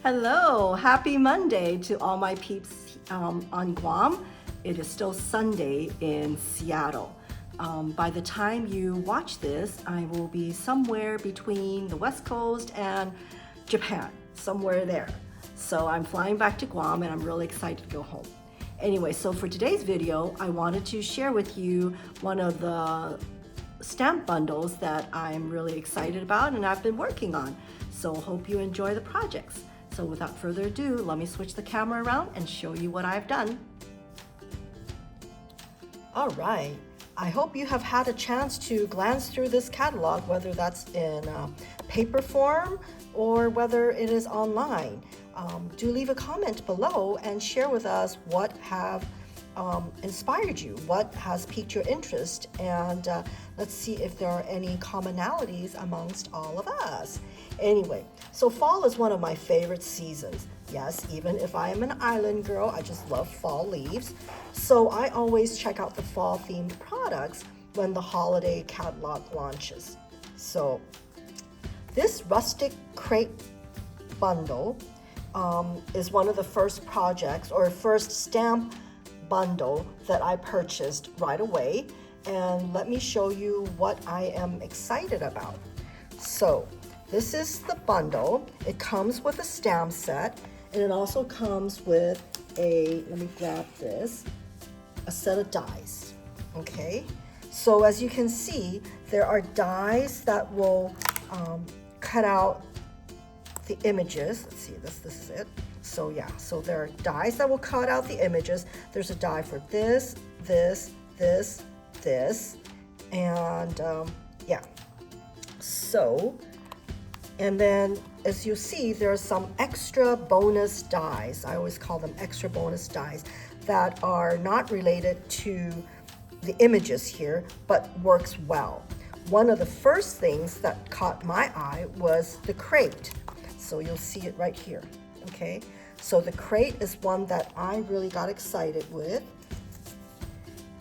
Hello, happy Monday to all my peeps on Guam. It is still Sunday in Seattle. By the time you watch this, I will be somewhere between the West Coast and Japan, somewhere there. So I'm flying back to Guam and I'm really excited to go home. Anyway, so for today's video, I wanted to share with you one of the stamp bundles that I'm really excited about and I've been working on. So hope you enjoy the projects. So without further ado, let me switch the camera around and show you what I've done. All right, I hope you have had a chance to glance through this catalog, whether that's in paper form or whether it is online. Do leave a comment below and share with us what have inspired you, what has piqued your interest, and let's see if there are any commonalities amongst all of us. Anyway, so fall is one of my favorite seasons. Yes, even if I am an island girl, I just love fall leaves. So I always check out the fall themed products when the holiday catalog launches. So this Rustic crate bundle is one of the first projects or first stamp bundle that I purchased right away, and let me show you what I am excited about. So this is the bundle. It comes with a stamp set, and it also comes with a, let me grab this, a set of dies. Okay, so as you can see, there are dies that will cut out the images. Let's see, this is it. So yeah, so there are dies that will cut out the images. There's a die for this, this, this, this, and yeah. So, and then as you see, there are some extra bonus dies. I always call them extra bonus dies that are not related to the images here, but works well. One of the first things that caught my eye was the crate. So you'll see it right here. Okay, so the crate is one that I really got excited with.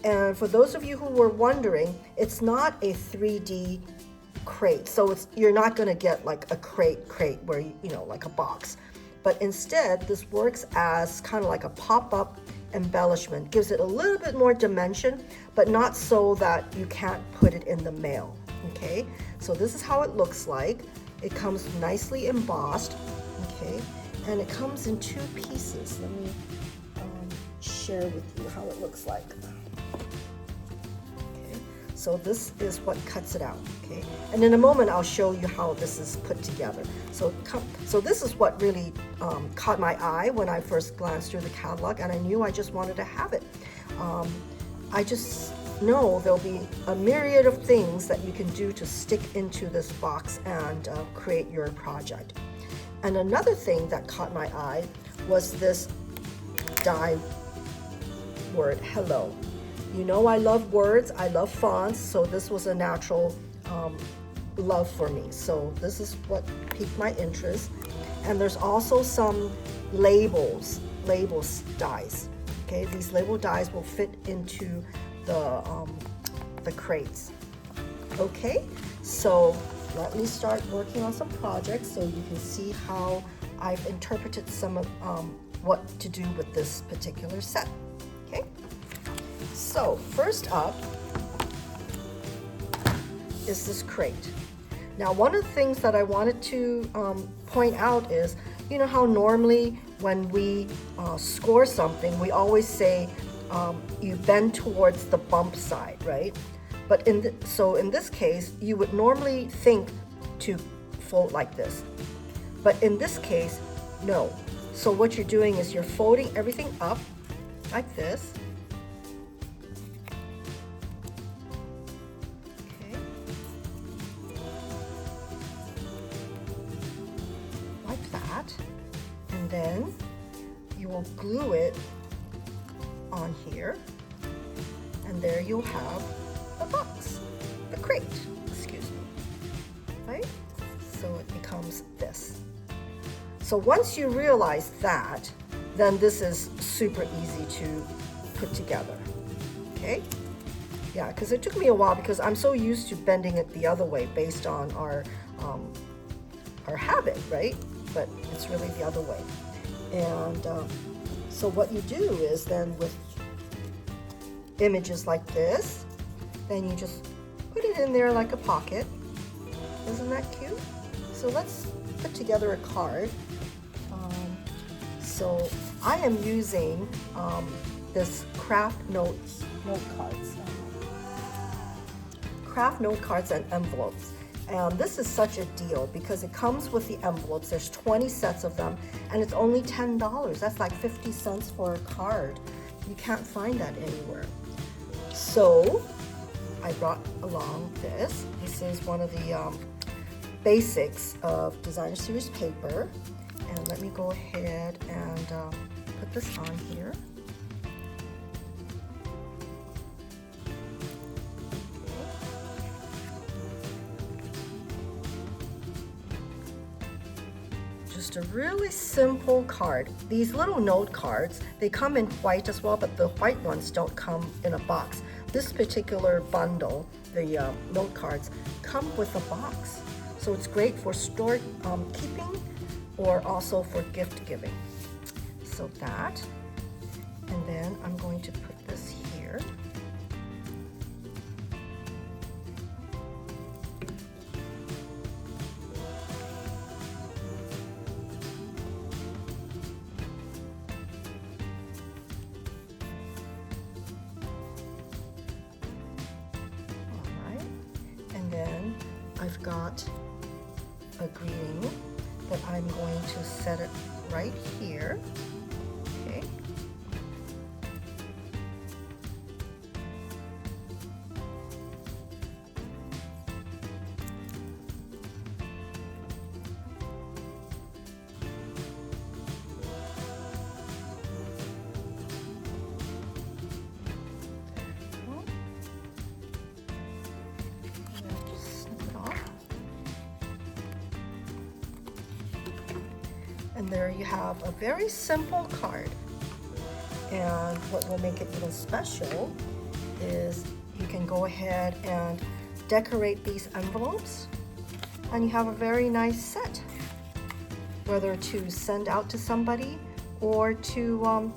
And for those of you who were wondering, it's not a 3D crate. So you're not going to get like a crate where you know, like a box. But instead, this works as kind of like a pop-up embellishment. Gives it a little bit more dimension, but not so that you can't put it in the mail. Okay, so this is how it looks like. It comes nicely embossed. Okay, and it comes in two pieces. Let me share with you how it looks like. Okay, so this is what cuts it out. Okay, and in a moment I'll show you how this is put together. So this is what really caught my eye when I first glanced through the catalog, and I knew I just wanted to have it. I just know there'll be a myriad of things that you can do to stick into this box and create your project. And another thing that caught my eye was this die word, hello. You know I love words, I love fonts, so this was a natural love for me. So this is what piqued my interest. And there's also some labels dies. Okay, these label dies will fit into the crates. Okay, so let me start working on some projects so you can see how I've interpreted some of what to do with this particular set. Okay, so first up is this crate. Now, one of the things that I wanted to point out is, you know how normally when we score something, we always say you bend towards the bump side, right? But so in this case, you would normally think to fold like this. But in this case, no. So what you're doing is you're folding everything up like this. Okay. Like that. And then you will glue it on here. And there you'll have the box, the crate, excuse me, right? So it becomes this. So once you realize that, then this is super easy to put together, okay? Yeah, because it took me a while because I'm so used to bending it the other way based on our habit, right? but it's really the other way. And so what you do is then with images like this, then you just put it in there like a pocket. Isn't that cute? So let's put together a card. So I am using this craft note cards. Craft note cards and envelopes. And this is such a deal because it comes with the envelopes. There's 20 sets of them and it's only $10. That's like 50 cents for a card. You can't find that anywhere. So I brought along this. This is one of the basics of Designer Series paper. And let me go ahead and put this on here. Just a really simple card. These little note cards, they come in white as well, but the white ones don't come in a box. This particular bundle, the note cards, come with a box. So it's great for store keeping or also for gift giving. So that, and then I'm going to put this here. Then I've got a greeting that I'm going to set it right here. Okay. And there you have a very simple card. And what will make it even special is you can go ahead and decorate these envelopes and you have a very nice set, whether to send out to somebody or to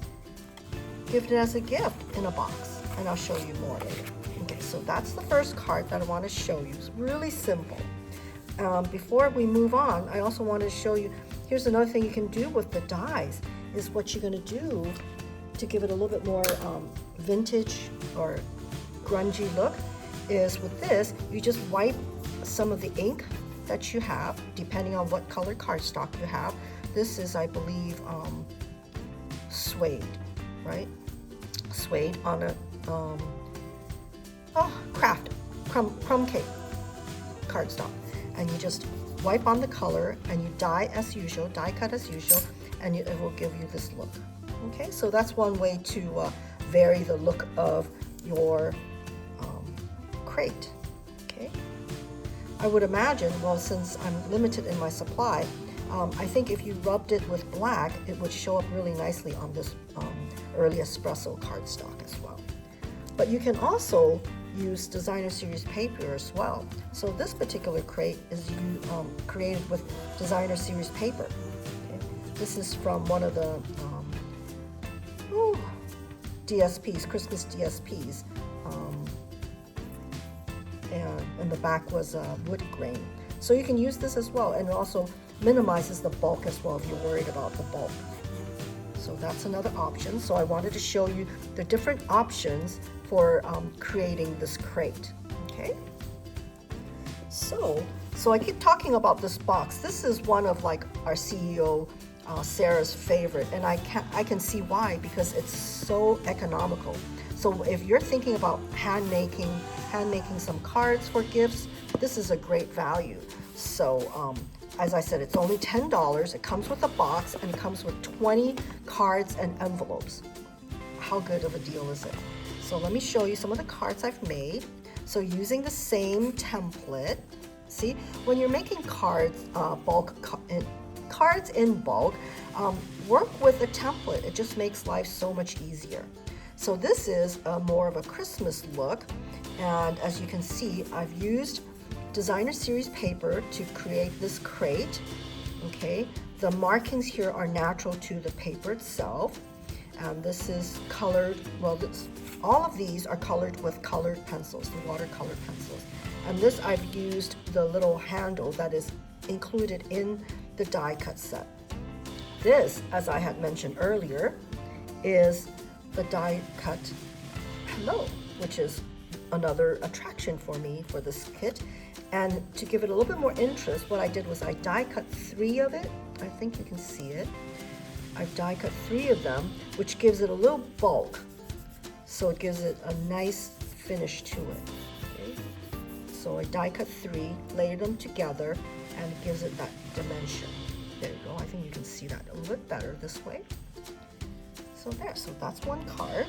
give it as a gift in a box. And I'll show you more later. Okay, so that's the first card that I want to show you. It's really simple. Before we move on, I also wanted to show you, here's another thing you can do with the dies, is what you're going to do to give it a little bit more vintage or grungy look, is with this, you just wipe some of the ink that you have, depending on what color cardstock you have. This is, I believe, suede, right? Suede on a craft crumb cake cardstock. And you just wipe on the color and you die as usual, die cut as usual, and it will give you this look. Okay, so that's one way to vary the look of your crate. Okay, I would imagine, well, since I'm limited in my supply, I think if you rubbed it with black, it would show up really nicely on this early espresso cardstock as well. But you can also use Designer Series paper as well. So this particular crate is created with Designer Series paper. Okay? This is from one of the DSPs, Christmas DSPs. And the back was wood grain. So you can use this as well, and it also minimizes the bulk as well if you're worried about the bulk. So that's another option. So I wanted to show you the different options for creating this crate. Okay. So I keep talking about this box. This is one of like our CEO Sarah's favorite, and I can see why, because it's so economical. So if you're thinking about hand making some cards for gifts, this is a great value. So as I said, it's only $10. It comes with a box and it comes with 20 cards and envelopes. How good of a deal is it? So let me show you some of the cards I've made. So using the same template, see, when you're making cards, cards in bulk, work with a template. It just makes life so much easier. So this is more of a Christmas look, and as you can see, I've used Designer Series paper to create this crate. Okay, The markings here are natural to the paper itself. And this is colored, well, all of these are colored with colored pencils, the watercolor pencils. And this I've used the little handle that is included in the die cut set. This, as I had mentioned earlier, is the die cut hello, which is another attraction for me for this kit. And to give it a little bit more interest, what I did was I die cut 3 of it. I think you can see it. I've die cut 3 of them, which gives it a little bulk. So it gives it a nice finish to it. Okay? So I die cut 3, layer them together, and it gives it that dimension. There you go. I think you can see that a little bit better this way. So there, so that's one card.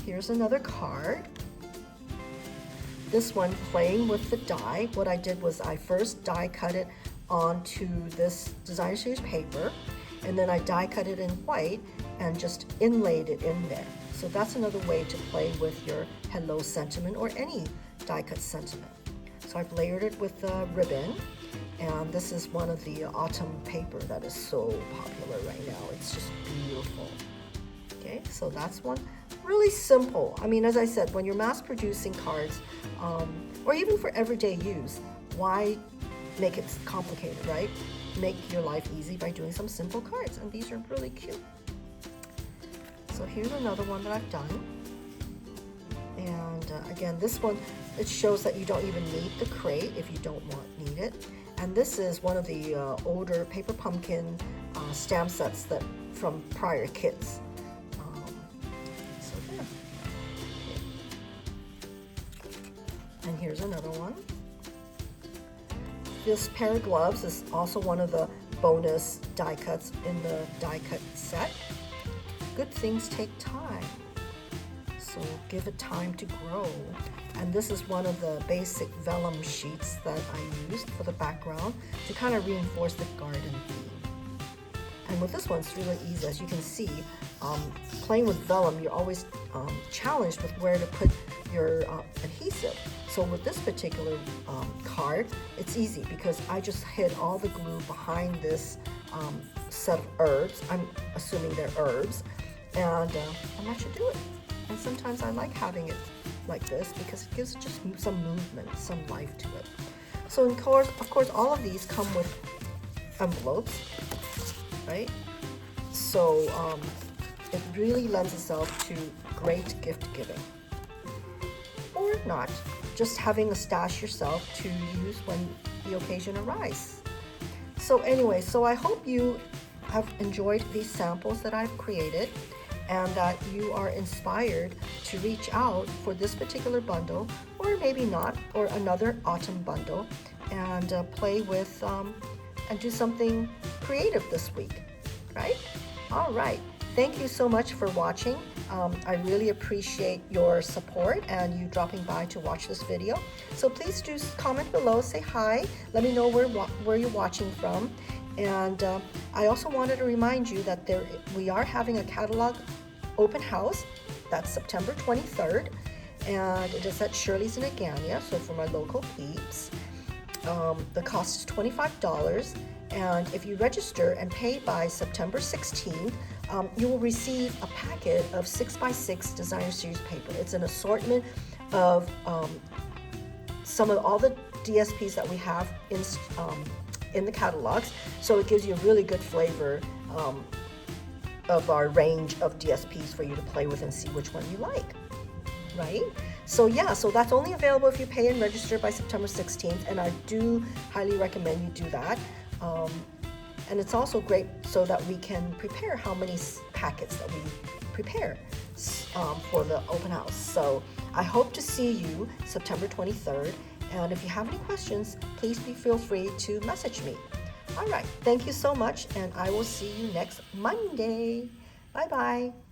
Here's another card. This one, playing with the die. What I did was I first die cut it onto this designer series paper, and then I die cut it in white and just inlaid it in there. So that's another way to play with your hello sentiment or any die cut sentiment. So I've layered it with a ribbon, and this is one of the autumn paper that is so popular right now. It's just beautiful. Okay, so that's one. Really simple. I mean, as I said, when you're mass producing cards, or even for everyday use, why make it complicated, right? Make your life easy by doing some simple cards, and these are really cute. So here's another one that I've done. And again, this one, it shows that you don't even need the crate if you don't need it. And this is one of the older Paper Pumpkin stamp sets that from prior kits. So there. Okay. And here's another one. This pair of gloves is also one of the bonus die cuts in the die cut set. Good things take time, so give it time to grow. And this is one of the basic vellum sheets that I used for the background to kind of reinforce the garden theme. And with this one, it's really easy. As you can see, playing with vellum, you're always challenged with where to put your adhesive. So with this particular card, it's easy because I just hid all the glue behind this set of herbs. I'm assuming they're herbs, and that should do it. And sometimes I like having it like this because it gives just some movement, some life to it. So of course, all of these come with envelopes, right? So it really lends itself to great gift giving. Or not, just having a stash yourself to use when the occasion arises. So anyway, so I hope you have enjoyed these samples that I've created, and that you are inspired to reach out for this particular bundle, or maybe not, or another autumn bundle, and play with and do something creative this week, right? All right. Thank you so much for watching. I really appreciate your support and you dropping by to watch this video. So please do comment below, say hi, let me know where you're watching from. And I also wanted to remind you that we are having a catalog open house. That's September 23rd, and it is at Shirley's in Agania, so for my local peeps. The cost is $25, and if you register and pay by September 16th, you will receive a packet of 6x6 designer series paper. It's an assortment of some of all the DSPs that we have in the catalogs, so it gives you a really good flavor of our range of DSPs for you to play with and see which one you like, right? So yeah, so that's only available if you pay and register by September 16th, and I do highly recommend you do that. And it's also great so that we can prepare how many packets that we prepare for the open house. So I hope to see you September 23rd. And if you have any questions, please feel free to message me. All right, thank you so much, and I will see you next Monday. Bye-bye.